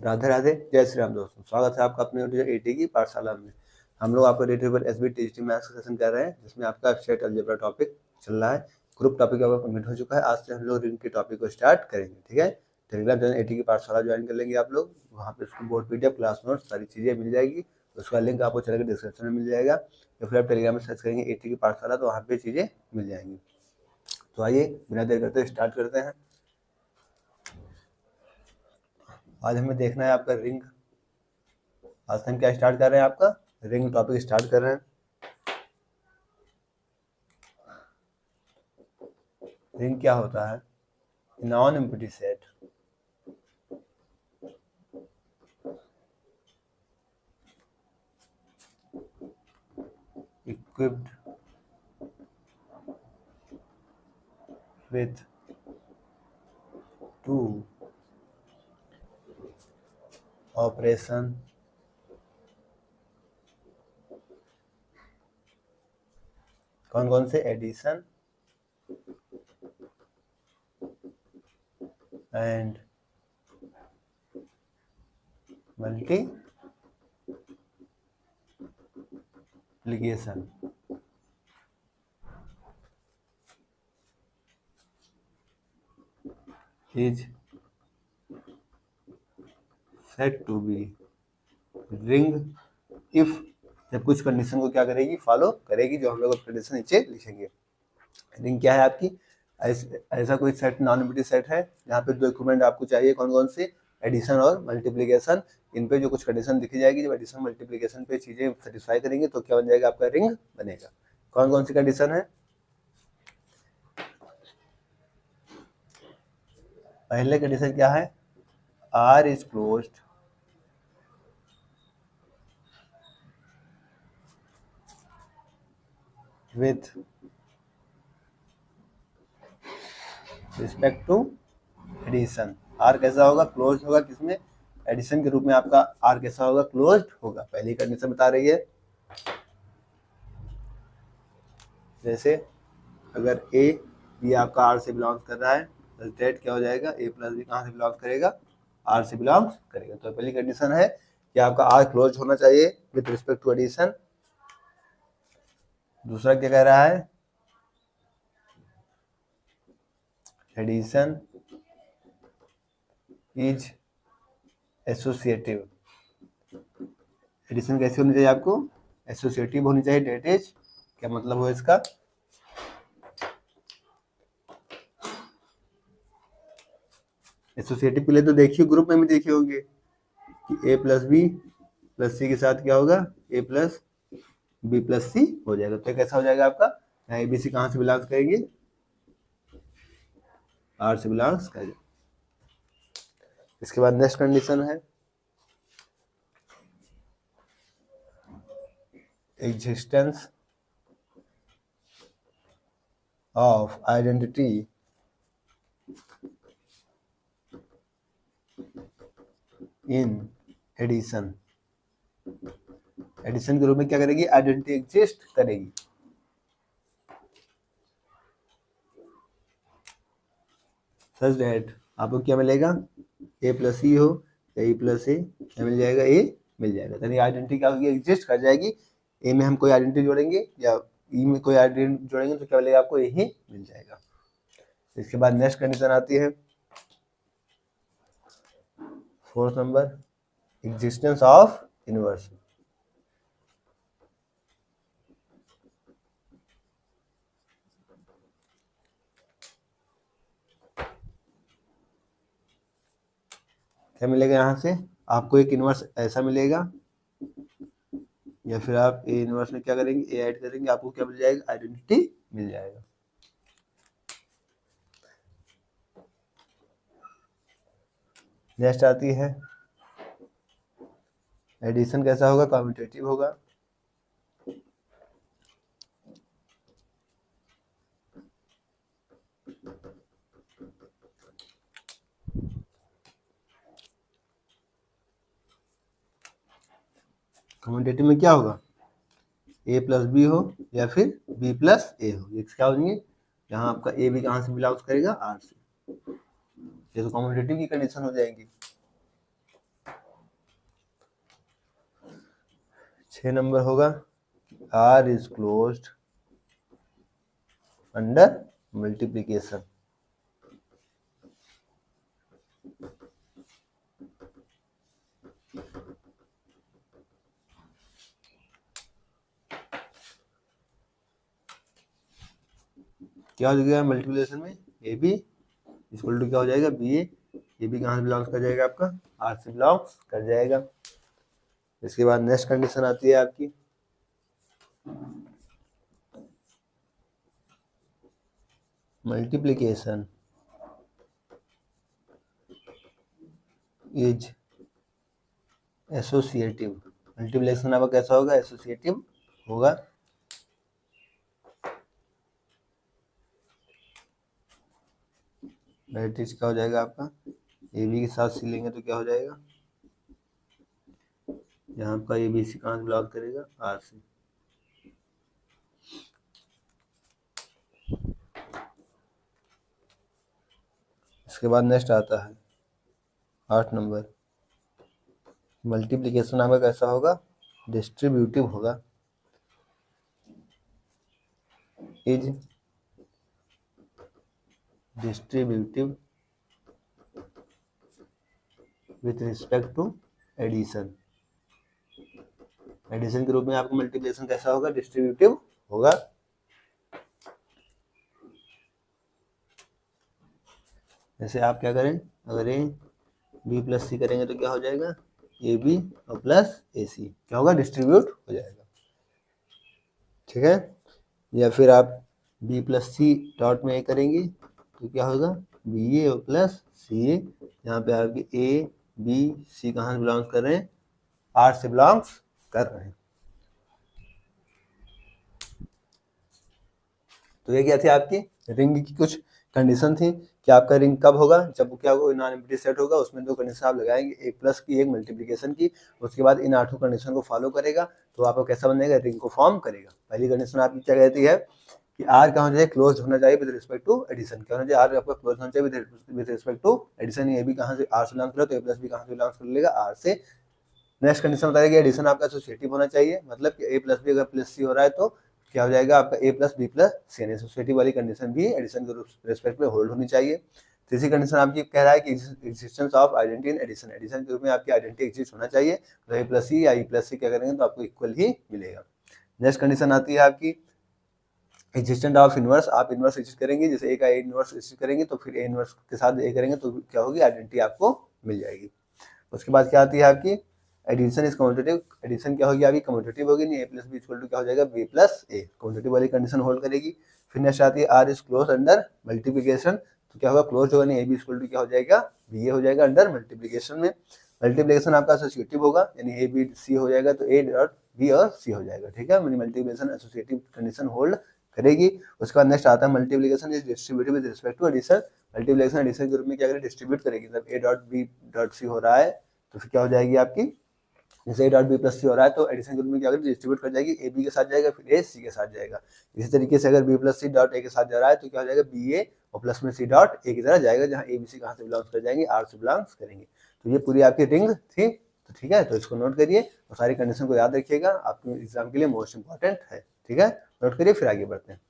राधे राधे, जय श्री राम दोस्तों। स्वागत है आपका अपने यूट्यूब एटी की पाठशाला में। हम लोग आपको यूट्यूब एसबी टीजीटी मैथ्स का सेशन कर रहे हैं, जिसमें आपका स्टेट अलजेब्रा टॉपिक चल रहा है। ग्रुप टॉपिक आपका कंप्लीट हो चुका है। आज से हम लोग रिंग के टॉपिक को स्टार्ट करेंगे, ठीक है। टेलीग्राम चैनल एटी की पाठशाला ज्वाइन कर लेंगे आप लोग। वहाँ पे उसको बोर्ड पीडीएफ, क्लास नोट, सारी चीज़ें मिल जाएगी। उसका लिंक आपको चलेगा डिस्क्रिप्शन में मिल जाएगा, या फिर आप टेलीग्राम में सर्च करेंगे एटी की पाठशाला, तो वहाँ पे चीज़ें मिल जाएंगी। तो आइए बिना देर करते स्टार्ट करते हैं। आज हमें देखना है आपका रिंग। आज हम क्या स्टार्ट कर रहे हैं, आपका रिंग टॉपिक स्टार्ट कर रहे हैं। रिंग क्या होता है? Non empty set equipped with two operation कौन कौन से? Addition and multiplication. Is said to be ring if, जब कुछ कंडीशन को क्या करेगी? फॉलो करेगी, जो हम लोग कंडीशन नीचे लिखेंगे। रिंग क्या है आपकी? ऐसा कोई सेट, नॉन एम्प्टी सेट है, जहाँ पे दो इक्विपमेंट आपको चाहिए। कौन कौन से? एडिशन और मल्टीप्लिकेशन। इन पे जो कुछ कंडीशन दिखी जाएगी, जब एडिशन मल्टीप्लिकेशन पे चीजें सेटिस्फाई करेंगे तो क्या बन जाएगा? आपका रिंग बनेगा। कौन कौन सी कंडीशन है? पहले कंडीशन क्या है? R is closed with respect to addition. R कैसा होगा? क्लोज्ड होगा। किसमें? एडिशन के रूप में आपका आर कैसा होगा? क्लोज्ड होगा। पहली कंडीशन बता रही है। जैसे अगर ए बी आपका आर से बिलोंग कर रहा है, तो डेट क्या हो जाएगा? ए प्लस बी कहाँ से बिलोंग करेगा? आर से बिलोंग करेगा। तो पहली कंडीशन है कि आपका आर क्लोज होना चाहिए विथ रिस्पेक्ट टू एडिशन। दूसरा क्या कह रहा है? Addition is associative. एडिशन कैसी होनी चाहिए आपको? एसोसिएटिव होनी चाहिए। डेट इज, क्या मतलब हो इसका? एसोसिएटिव के लिए तो देखिए, ग्रुप में भी देखे होंगे कि ए प्लस बी प्लस सी के साथ क्या होगा? ए प्लस बी प्लस सी हो जाएगा। तो कैसा हो जाएगा आपका? ए बी सी कहाँ से बिलोंग करेंगे? आर से बिलोंग्स करेंगे। इसके बाद नेक्स्ट कंडीशन है existence of identity in addition. Addition के रूप में क्या करेगी? आइडेंटिटी एग्जिस्ट करेगी। सच दैट आपको क्या मिलेगा? ए प्लस ई हो या ई प्लस ए, क्या मिल जाएगा? ए मिल जाएगा। यानी आइडेंटिटी क्या होगी? एग्जिस्ट कर जाएगी। ए में हम कोई आइडेंटिटी जोड़ेंगे या ई में कोई आइडेंटिटी जोड़ेंगे तो क्या मिलेगा आपको? ए ही मिल जाएगा। इसके बाद नेक्स्ट कंडीशन आती है fourth number, existence of inverse. क्या मिलेगा यहाँ से? आपको एक इनवर्स ऐसा मिलेगा, या फिर आप ए इनवर्स में क्या करेंगे? ए ऐड करेंगे, आपको क्या मिल जाएगा? आइडेंटिटी मिल जाएगा। नेक्स्ट आती है एडिशन कैसा होगा? कम्यूटेटिव होगा। कम्यूटेटिव में क्या होगा? ए प्लस बी हो या फिर बी प्लस ए हो। ये क्या होंगे? यहाँ आपका ए भी कहाँ से बिलोंग करेगा? आर से। ये तो कम्यूटेटिव की कंडीशन हो जाएगी। 6 नंबर होगा R is closed under multiplication. क्या हो जाएगा मल्टीप्लीकेशन में, ए बी इक्वल टू क्या हो जाएगा, बी ए बी कहाँ से बिलोंग्स कर जाएगा आपका, आर से बिलोंग्स कर जाएगा। इसके बाद नेक्स्ट कंडीशन आती है आपकी मल्टीप्लीकेशन इज एसोसिएटिव। मल्टीप्लीकेशन आपका कैसा होगा, एसोसिएटिव होगा। मैट्रिक्स क्या हो जाएगा आपका, ए बी के साथ सी लेंगे तो क्या हो जाएगा, यहाँ आपका ए बी सी कहाँ से बिलोंग करेगा, आर से। इसके बाद नेक्स्ट आता है 8 नंबर, मल्टीप्लीकेशन आपका कैसा होगा, डिस्ट्रीब्यूटिव होगा। Is distributive with respect to addition. Addition के रूप में आपका मल्टीप्लिकेशन कैसा होगा, डिस्ट्रीब्यूटिव होगा। जैसे आप क्या करें, अगर ए बी प्लस सी करेंगे तो क्या हो जाएगा, ए बी और प्लस ए सी क्या होगा, डिस्ट्रीब्यूट हो जाएगा। ठीक है, या फिर आप बी प्लस सी डॉट में ए करेंगे तो क्या होगा, बी ए और प्लस सी ए। यहाँ पे आपके ए बी सी कहाँ से बिलोंग्स कर रहे हैं, आर से बिलोंग्स कर रहे हैं। तो ये क्या थी आपकी रिंग की कुछ कंडीशन थी कि आपका रिंग कब होगा, जब क्या होगा, नॉन एम्प्टी सेट होगा, उसमें 2 कंडीशन आप लगाएंगे, एक प्लस की एक मल्टीप्लिकेशन की। उसके बाद इन 8 कंडीशन को फॉलो करेगा तो आपको कैसा बनेगा, रिंग को फॉर्म करेगा। पहली कंडीशन आपकी क्या कहती है कि आर क्या होना चाहिए, क्लोज होना चाहिए विद रिस्पेक्ट टू एडिशन। क्या होना चाहिए, आर आपका क्लोज होना चाहिए विद रिस्पेक्ट टू एडिशन। ए भी कहाँ से आर से बिलोंग कर, तो ए प्लस बी कहाँ से बिलोंग कर लेगा, आर से। नेक्स्ट कंडीशन बताएगा एडिशन आपका एसोसिएटिव होना चाहिए, मतलब कि ए प्लस बी अगर प्लस सी हो रहा है तो क्या हो जाएगा आपका A plus B plus C. Associative वाली कंडीशन भी एडिशन के रिस्पेक्ट में होल्ड होनी चाहिए। तीसरी कंडीशन आपकी कह रहा है कि existence of identity in addition. Addition के रूप में आपकी आइडेंटिटी एग्जिस्ट होना चाहिए, तो ए प्लस सी या ई प्लस सी क्या करेंगे तो आपको इक्वल ही मिलेगा। नेक्स्ट कंडीशन आती है आपकी एग्जिस्टेंट ऑफ इनवर्स। आप इनवर्स एग्जिस्ट करेंगे, जैसे ए का ए इनवर्स एग्जिस्ट करेंगे तो फिर ए इनवर्स के साथ ए करेंगे तो क्या होगी, आइडेंटिटी आपको मिल जाएगी। उसके बाद क्या आती है आपकी एडिशन इज कम्यूटेटिव। एडिशन क्या होगी आपकी, कम्यूटेटिव होगी, नहीं A plus B equal to क्या हो जाएगा, बी प्लस ए। कम्यूटेटिव वाली कंडीशन होल्ड करेगी। फिर नेक्स्ट आती है R is close under multiplication. तो क्या होगा, क्लोज होगा, नहीं ए बी इक्वल टू क्या हो जाएगा, बी ए हो जाएगा अंडर मल्टीप्लिकेशन में। मल्टीप्लिकेशन आपका एसोसिएटिव होगा, यानी ए बी सी हो जाएगा तो ए डॉट बी और सी हो जाएगा। ठीक है, मल्टीप्लिकेशन एसोसिएटिव कंडीशन होल्ड करेगी। उसके बाद नेक्स्ट आता है multiplication is distributive with respect to addition. Multiplication addition के रूप में क्या करें, डिस्ट्रीब्यूट करेगी। जब A dot B dot C हो रहा है तो फिर क्या हो जाएगी आपकी, जैसे ए डॉट बी प्लस सी हो रहा है तो एडिशन के रूप में क्या करेगी, डिस्ट्रीब्यूट कर जाएगी, ए बी के साथ जाएगा फिर ए सी के साथ जाएगा। इसी तरीके से अगर B plus C dot A के साथ जा रहा है तो क्या हो जाएगा, बी ए और प्लस में सी डॉट ए की तरह जाएगा, जहाँ ए बी सी कहाँ से बिलोंग्स कर जाएंगे, आर से बिलोंग्स करेंगे। तो ये पूरी आपकी रिंग थी। तो ठीक है, तो इसको नोट करिए और सारी कंडीशन को याद रखिएगा, आपके एग्जाम के लिए मोस्ट इंपॉर्टेंट है। ठीक है, नोट करिए, फिर आगे बढ़ते हैं।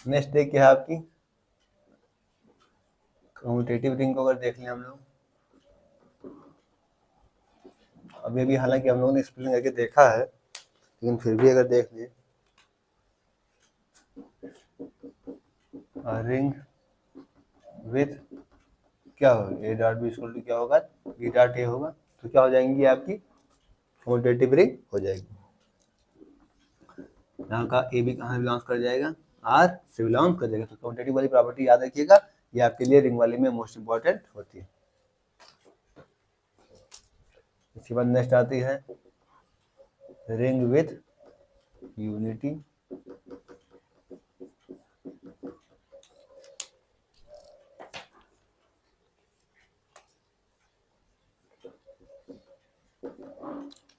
नेक्स्ट डे क्या है आपकी कम्यूटेटिव रिंग को अगर देख लें हम लोग, अभी हालांकि हम लोगों ने एक्सप्लेन करके देखा है, लेकिन फिर भी अगर देख लें रिंग विथ क्या होगा, A dot B equal to क्या होगा, बी डॉट ए होगा। तो क्या हो जाएंगी आपकी कम्यूटेटिव रिंग हो जाएगी। यहाँ का ए भी कहाँ बिलोंग्स कर जाएगा, आर से बिलोंग कर जाएगा। तो कम्यूटेटिव वाली प्रॉपर्टी याद रखिएगा, ये आपके लिए रिंग वाले में मोस्ट इंपॉर्टेंट होती है। इसके बाद नेक्स्ट आती है ring with unity.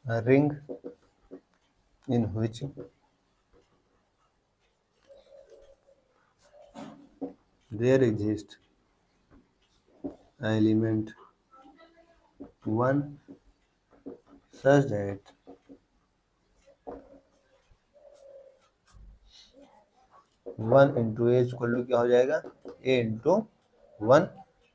A ring in which there exists element 1 such that one into A equal to क्या हो जाएगा, ए इंटू वन।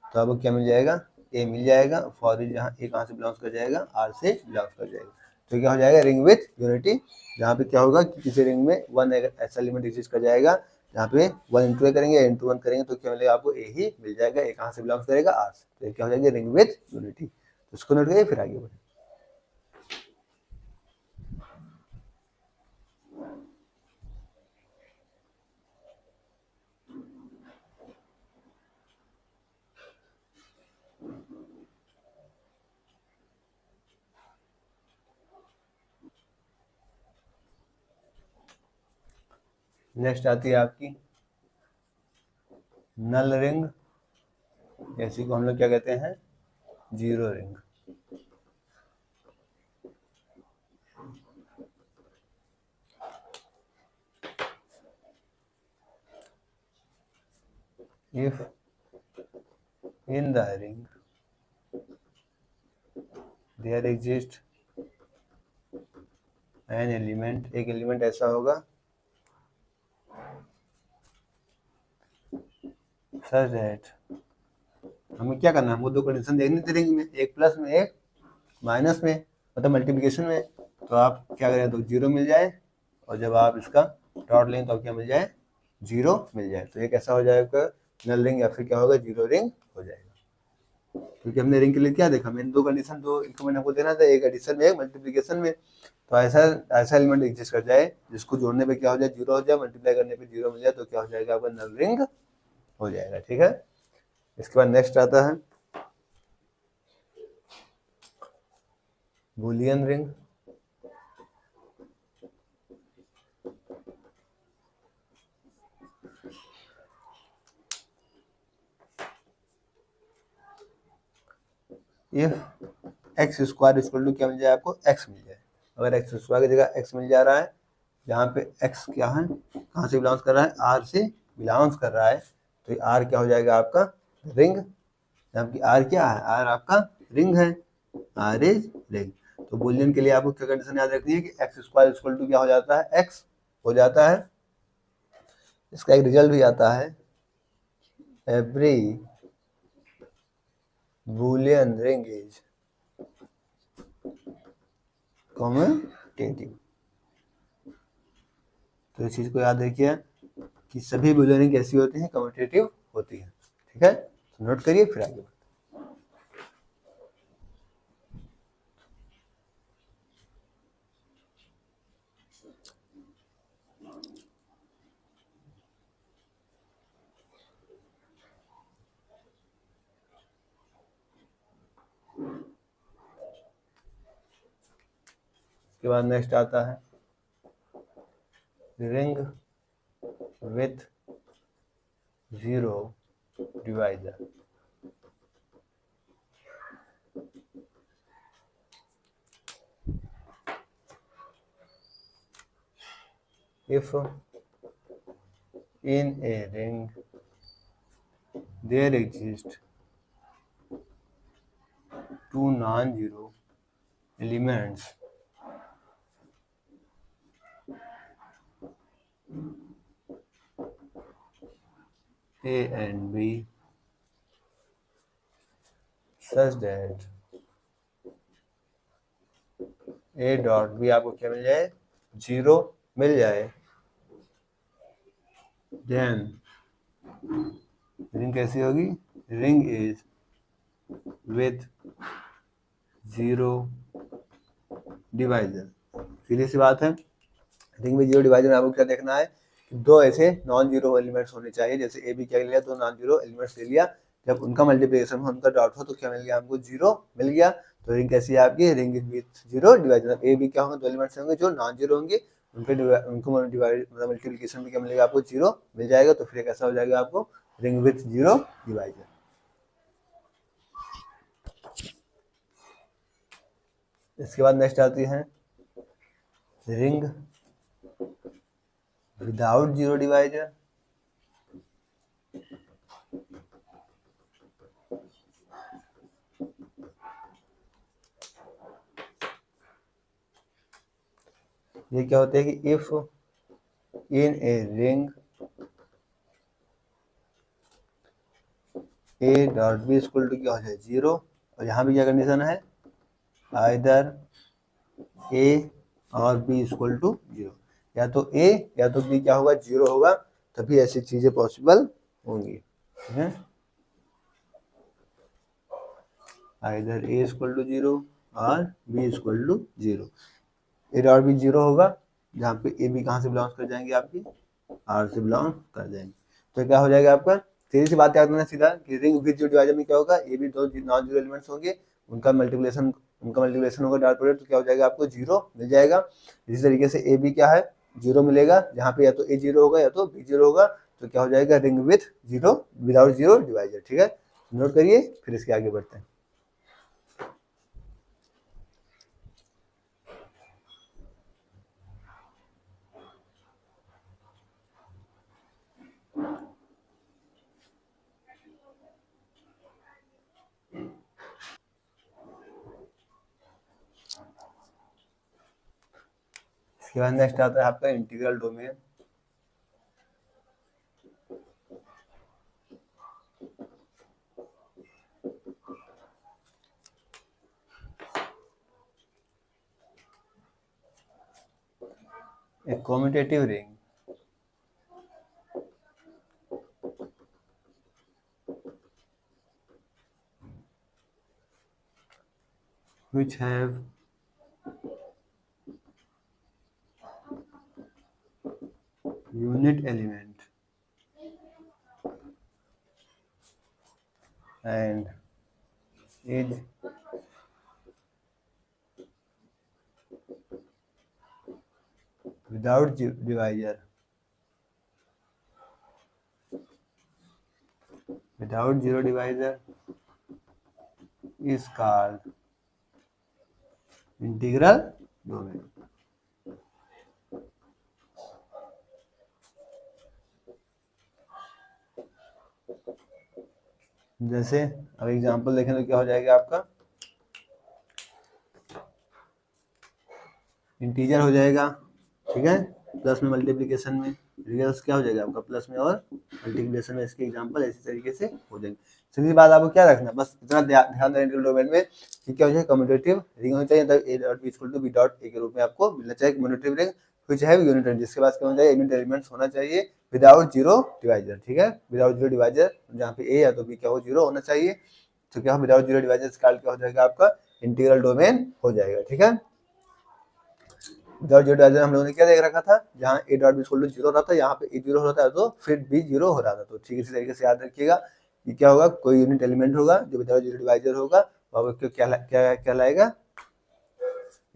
तो आपको क्या मिल जाएगा, ए मिल जाएगा। फॉर जहाँ ए कहाँ से बिलोंग्स कर जाएगा, आर से बिलोंग्स कर जाएगा। तो क्या हो जाएगा रिंग विथ यूनिटी, जहाँ पे क्या होगा कि किसी रिंग में वन ऐसा एलिमेंट एग्जिस्ट कर जाएगा जहाँ पे वन इंटू ए करेंगे, इंटू वन करेंगे तो क्या मिलेगा आपको, ए ही मिल जाएगा। ए कहाँ से बिलोंग्स करेगा, आर से। तो क्या हो जाएगा रिंग विथ यूनिटी। तो इसको नोट करिए फिर आगे बढ़े। नेक्स्ट आती है आपकी नल रिंग, इसी को हम लोग क्या कहते हैं, zero ring. If in the ring there exists an element, एक एलिमेंट ऐसा होगा such that, हमें क्या करना है, हमको दो कंडीशन देखनी थी रिंग में, एक प्लस में एक माइनस में, मतलब मल्टीप्लिकेशन में। तो आप क्या करें, तो जीरो मिल जाए, और जब आप इसका डॉट लें तो क्या मिल जाए, जीरो मिल जाए। तो ये कैसा हो जाएगा, नल रिंग या फिर क्या होगा, जीरो रिंग हो जाएगा। क्योंकि हमने रिंग के लिए क्या देखा, मैंने दो कंडीशन, दो इक्विवेलेंट हमको देना था, एक एडिशन में एक मल्टीप्लिकेशन में। तो ऐसा एलिमेंट एग्जिस्ट कर जाए जिसको जोड़ने पे क्या हो जाए, जीरो हो जाए, मल्टीप्लाई करने पे जीरो मिल जाए, तो क्या हो जाएगा आपका नल रिंग हो जाएगा। ठीक है, इसके बाद नेक्स्ट आता है Boolean ring. If X square equal to क्या मिल जाए आपको, एक्स मिल जाए। अगर एक्स स्क्वायर की जगह एक्स मिल जा रहा है, यहाँ पे एक्स क्या है, कहाँ से बिलोंग्स कर रहा है, आर से बिलोंग्स कर रहा है। तो आर क्या हो जाएगा आपका रिंग, जबकि आर क्या है, आर आपका रिंग है, आर इज रिंग। तो बूलियन के लिए आपको क्या कंडीशन याद रखनी है कि एक्स स्क्वायर इक्वल टू क्या हो जाता है, एक्स हो जाता है। इसका एक रिजल्ट भी आता है, every Boolean ring is commutative. तो इस चीज को याद रखिए कि सभी बूलियन रिंग कैसी होती है, कम्यूटेटिव होती है। ठीक है, तो नोट करिए फिर आगे। उसके बाद नेक्स्ट आता है ring with zero divisor. If in a ring there exist two non-zero elements A and B such that A dot B आपको क्या मिल जाए, जीरो मिल जाए, then रिंग कैसी होगी? Ring is with zero divisor. सीधी सी बात है, रिंग विथ जीरो डिवाइजर में आपको क्या देखना है, दो ऐसे नॉन जीरो एलिमेंट्स होने चाहिए। जैसे ए बी क्या लिया, दो नॉन जीरो एलिमेंट्स ले लिया, जब उनका मल्टीप्लिकेशन हो, उनका डॉट हो, तो क्या मिल गया हमको? जीरो मिल गया। तो रिंग कैसी है आपकी? Ring with zero divisor. A B क्या होंगे? दो एलिमेंट्स होंगे जो नॉन जीरो होंगे, उनको डिवाइड मतलब मल्टीप्लिकेशन में क्या मिलेगा आपको? जीरो मिल जाएगा। तो फिर कैसा हो जाएगा आपको? Ring with zero divisor. इसके बाद नेक्स्ट आती है रिंग विदाउट जीरो डिवाइजर। ये क्या होता है कि if in a ring A dot B equal to क्या हो जाए? जीरो। और यहाँ भी क्या कंडीशन है? आइदर ए और बी इक्वल टू जीरो। या तो ए या तो बी क्या होगा? जीरो होगा, तभी ऐसी चीजें पॉसिबल होंगी। ठीक है, either A equal to zero और B equal to zero. A dot B zero होगा, जहाँ पे ए बी कहाँ से बिलोंग कर जाएंगे? आपकी आर से बिलोंग कर जाएंगे। तो क्या हो जाएगा आपका? सीधी सी बात याद रखना सीधा कि रिंग विद जीरो डिवाइजर में क्या होगा? ए बी दो नॉन जीरो एलिमेंट्स होंगे, उनका मल्टीप्लिकेशन होगा डॉट प्रोडक्ट, तो क्या हो जाएगा आपको? जीरो मिल जाएगा। इसी तरीके से ए बी क्या है? जीरो मिलेगा, जहाँ पे या तो ए जीरो होगा या तो बी जीरो होगा। तो क्या हो जाएगा? Ring with zero without zero divisor. ठीक है, नोट करिए, फिर इसके आगे बढ़ते हैं। इसके बाद नेक्स्ट आता है आपका इंटीग्रल डोमेन। एक commutative ring which have unit element and is without divisor without zero divisor is called integral domain। जैसे अब एग्जांपल देखें तो क्या हो जाएगा आपका? इंटीजर हो जाएगा, ठीक है, प्लस में मल्टीप्लिकेशन में रिजल्ट क्या हो जाएगा आपका? प्लस में और मल्टीप्लिकेशन में। इसके एग्जांपल इसी तरीके से हो जाएंगे। सीधी बात आपको क्या रखना, बस इतना ध्यान देना इंटीग्रल डोमेन में कि क्या हो जाए? कम्यूटेटिव रिंग होनी चाहिए, मतलब A dot B equal to B dot A के रूप में आपको मिलना चाहिए commutative ring which have unit element, जिसके पास क्या होना चाहिए? यूनिट एलिमेंट्स होना चाहिए विदाउट जीरो डिवाइजर। ठीक है, विदाउट जीरो डिवाइजर, जहाँ पे ए या तो बी क्या हो? जीरो होना चाहिए। तो क्या विदाउट जीरो डिवाइजर क्या हो जाएगा आपका? इंटीग्रल डोमेन हो जाएगा। ठीक है, विदाउट जीरो डिवाइजर हम लोगों ने क्या देख रखा था? जहाँ A dot B equal to zero रहा था, यहाँ पे ए जीरो हो रहा था तो फिर बी जीरो हो रहा था। तो ठीक इसी तरीके से याद रखिएगा कि क्या होगा? कोई यूनिट एलिमेंट होगा जो विदाउट जीरो डिवाइजर होगा, वह क्या कहलाएगा?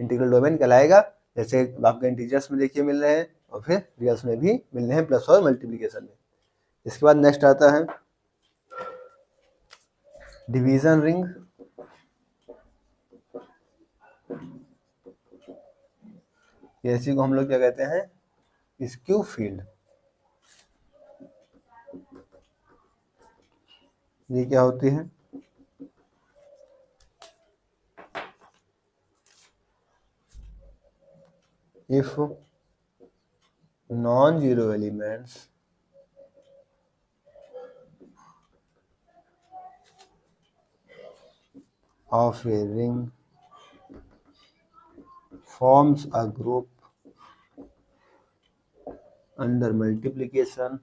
इंटीग्रल डोमेन कहलाएगा। जैसे आपके इंटीजर्स में देखिए मिल रहे हैं, और फिर रियल्स में भी मिल रहे हैं, प्लस और मल्टीप्लीकेशन में। इसके बाद नेक्स्ट आता है डिवीजन रिंग। इसी को हम लोग क्या कहते हैं? Skew field. ये क्या होती है? If non zero elements of a ring forms a group under multiplication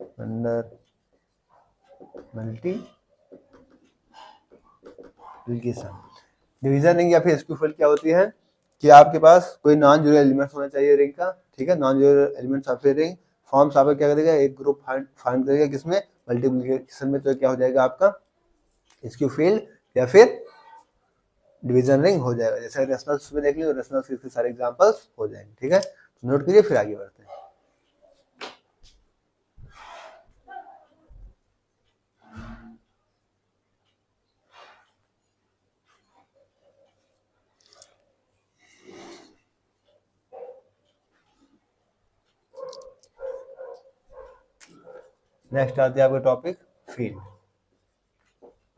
under multiplication. Division ring या फिर स्क्यू फील्ड क्या होती है कि आपके पास कोई नॉन जीरो एलिमेंट्स होना चाहिए रिंग का, ठीक है। Non zero elements of a ring forms आपका क्या करेगा, एक ग्रुप फाइंड करेगा किसमें, मल्टीप्लिकेशन में, तो क्या हो जाएगा आपका स्क्यू फील्ड या फिर डिवीजन रिंग हो जाएगा। जैसे रेशनल्स में देख लो, रेशनल्स के सारे एग्जांपल्स हो जाएंगे, ठीक है। तो नोट कीजिए, फिर आगे बढ़ते हैं। नेक्स्ट आते हैं आपका टॉपिक फील्ड।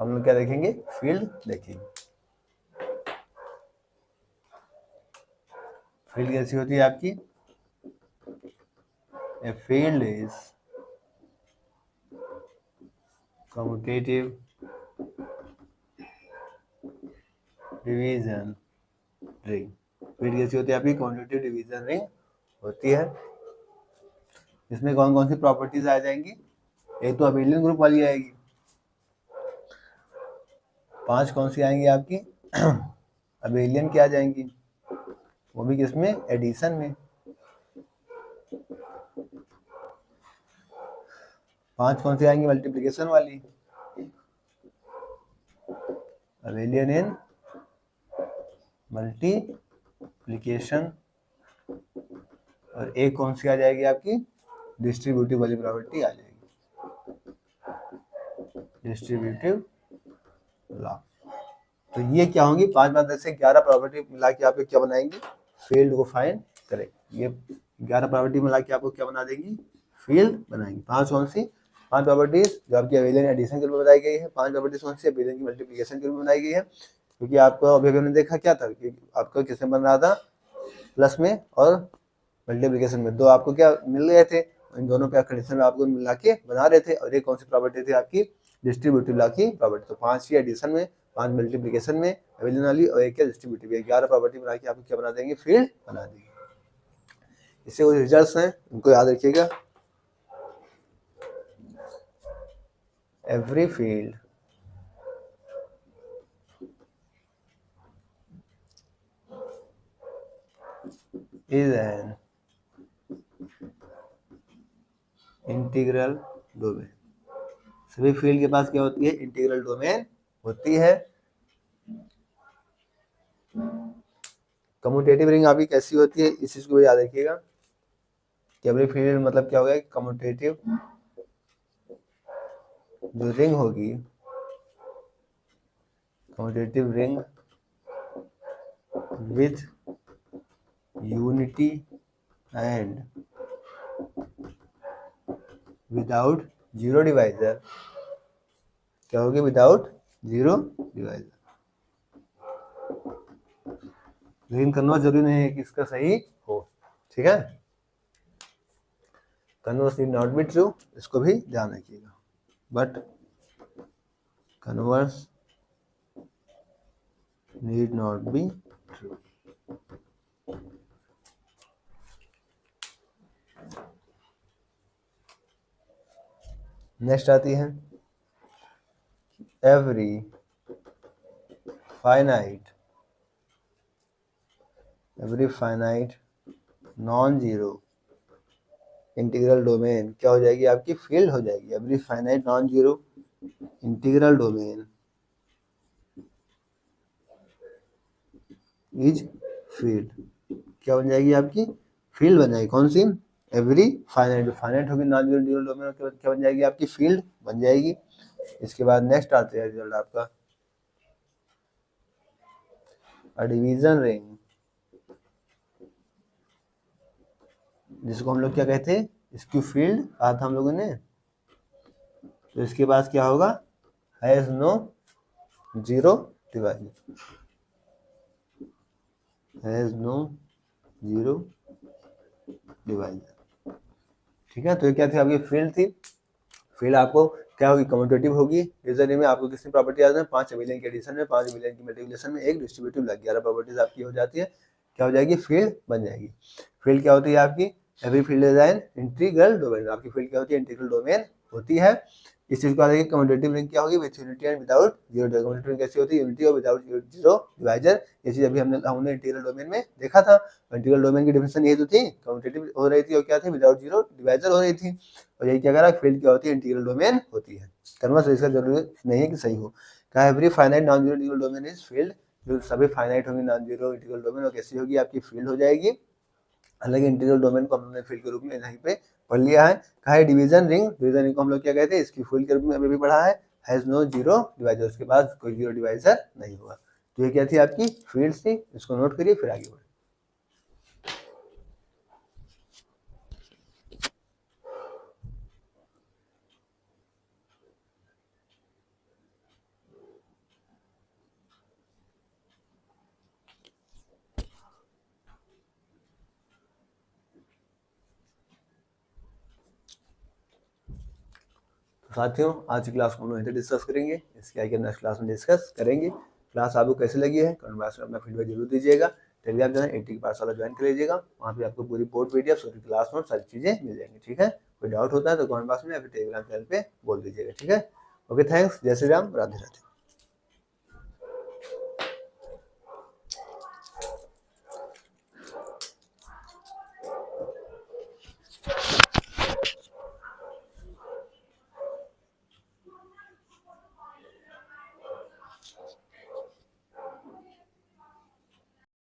हम लोग क्या देखेंगे, फील्ड देखेंगे। फील्ड कैसी होती है आपकी, a field is commutative division ring. Field कैसी होती है आपकी, कम्यूटेटिव डिवीजन रिंग होती है। इसमें कौन कौन सी प्रॉपर्टीज आ जाएंगी, एक तो अबेलियन ग्रुप वाली आएगी, 5 कौन सी आएंगी आपकी अबेलियन की आ जाएंगी, वो भी किसमें, एडिशन में। 5 कौन सी आएंगी, मल्टीप्लिकेशन वाली, अबेलियन इन मल्टीप्लिकेशन। और एक कौन सी आ जाएगी आपकी, डिस्ट्रीब्यूटिव वाली प्रॉपर्टी आ जाएगी, डिस्ट्रीब्यूटिव लॉ। तो ये क्या होंगी, 5 में से 11 प्रॉपर्टी मिला के आप क्या बनाएंगे, फील्ड को फाइंड करेंगे। ये 11 प्रॉपर्टी मिला के आपको क्या बना देंगी, फील्ड बनाएंगे। 5 कौन सी, 5 प्रॉपर्टीज जो आपकी अबेलियन एडिशन के रूप में बताई गई है, 5 प्रॉपर्टीज कौन सी, अबेलियन की मल्टीप्लिकेशन के रूप में बनाई गई है। क्योंकि आपको अभी हमने देखा क्या था कि आपका किसमें बन रहा था, प्लस में और मल्टीप्लिकेशन में, दो आपको क्या मिल गए थे, इन दोनों के कंडीशन में आपको मिला के बना रहे थे। और एक कौन सी प्रॉपर्टी थी आपकी, डिस्ट्रीब्यूटिव लॉ की प्रॉपर्टी। तो 5 की एडिशन में, 5 मल्टीप्लिकेशन में अबेलियन वाली, और एक डिस्ट्रीब्यूटिव, 11 प्रॉपर्टी बना के आपको क्या बना देंगे, फील्ड बना देंगे। इससे कुछ रिजल्ट्स हैं, उनको याद रखिएगा। Every field is an integral domain. सभी फील्ड के पास क्या होती है, इंटीग्रल डोमेन होती है। कम्यूटेटिव रिंग आपकी कैसी होती है, इस चीज को याद रखिएगा कि एवरी फील्ड मतलब क्या हो गया, कम्यूटेटिव जो रिंग होगी, commutative ring with unity and without zero divisor, क्या होगी, विदाउट जीरो डिवाइजर। लेकिन कन्वर्स जरूरी नहीं है कि इसका सही हो, ठीक है। Converse need not be true, इसको भी ध्यान रखिएगा, but converse need not be true. Next आती है every finite non zero integral domain क्या हो जाएगी आपकी, फील्ड हो जाएगी। Every finite non zero integral domain is field, क्या बन जाएगी आपकी, फील्ड बन जाएगी। कौन सी, एवरी फाइनाइट होगी नॉन जीरो इंटीग्रल डोमेन, क्या बन जाएगी आपकी, फील्ड बन जाएगी। इसके बाद नेक्स्ट आते हैं रिजल्ट आपका, अ डिवीजन रिंग, जिसको हम लोग क्या कहते हैं, स्क्यू फील्ड कहा था हम लोगों ने। तो इसके पास क्या होगा, has no zero divisor, has no zero divisor, ठीक है। तो ये क्या थी आपकी, फील्ड थी। फील्ड आपको क्या होगी, कम्यूटेटिव होगी। डिवीजन में आपको कितनी प्रॉपर्टी आती है, 5 अबेलियन के एडिशन में, 5 अबेलियन की मल्टीप्लिकेशन में, एक डिस्ट्रीब्यूटिव लग 11 प्रॉपर्टीज आपकी हो जाती है, क्या हो जाएगी, फील्ड बन जाएगी। फील्ड क्या होती है आपकी, every field is an integral domain, आपकी फील्ड क्या होती है, इंटीग्रल डोमेन होती है। इस चीज को आगे कम्यूटेटिव रिंग क्या होगी, with unity and without zero divisor. Commutative ring कैसी होती है, यूनिटी और विदाउट जीरो डिवाइजर। ये चीज अभी हमने इंटीग्रल डोमेन में देखा था। इंटीग्रल डोमेन की डेफिनेशन ये तो थी, कम्यूटेटिव हो रही थी और क्या थी, विदाउट जीरो डिवाइजर हो रही थी। और यही क्या करा, फील्ड क्या होती है, इंटीग्रल डोमेन होती है। कन्वर्स इसका जरूरी नहीं है कि सही हो। कहा every finite non zero integral domain is field, जो सभी फाइनाइट होंगे नॉन जीरो इंटीग्रल डोमेन और कैसी होगी, आपकी फील्ड हो जाएगी। हालांकि इंटीग्रल डोमेन को हमने फील्ड के रूप में यहीं पे पढ़ लिया है। कहा है डिवीजन रिंग, डिवीजन रिंग को हम लोग क्या कहते हैं, इसकी फील्ड के रूप में अभी भी पढ़ा है, हैज नो जीरो डिवाइजर, उसके पास कोई जीरो डिवाइजर नहीं हुआ। तो ये क्या थी, आपकी फील्ड थी। इसको नोट करिए फिर आगे बढ़े। साथियों, आज की क्लास को हम लोग डिस्कस करेंगे, इसके आगे नेक्स्ट क्लास में डिस्कस करेंगे। क्लास आपको कैसी लगी है कमेंट बॉक्स में अपना फीडबैक जरूर दीजिएगा। टेलीग्राम जो है 80 की पाठशाला ज्वाइन कर लीजिएगा, वहाँ पे आपको पूरी बोर्ड पीडीएफ सारी क्लास नोट सारी चीजें मिल जाएंगी। ठीक है, कोई डाउट होता है तो कमेंट बॉक्स में या फिर टेलीग्राम चैनल पे बोल दीजिएगा। ठीक है, ओके, थैंक्स, जय श्री राम, राधे राधे।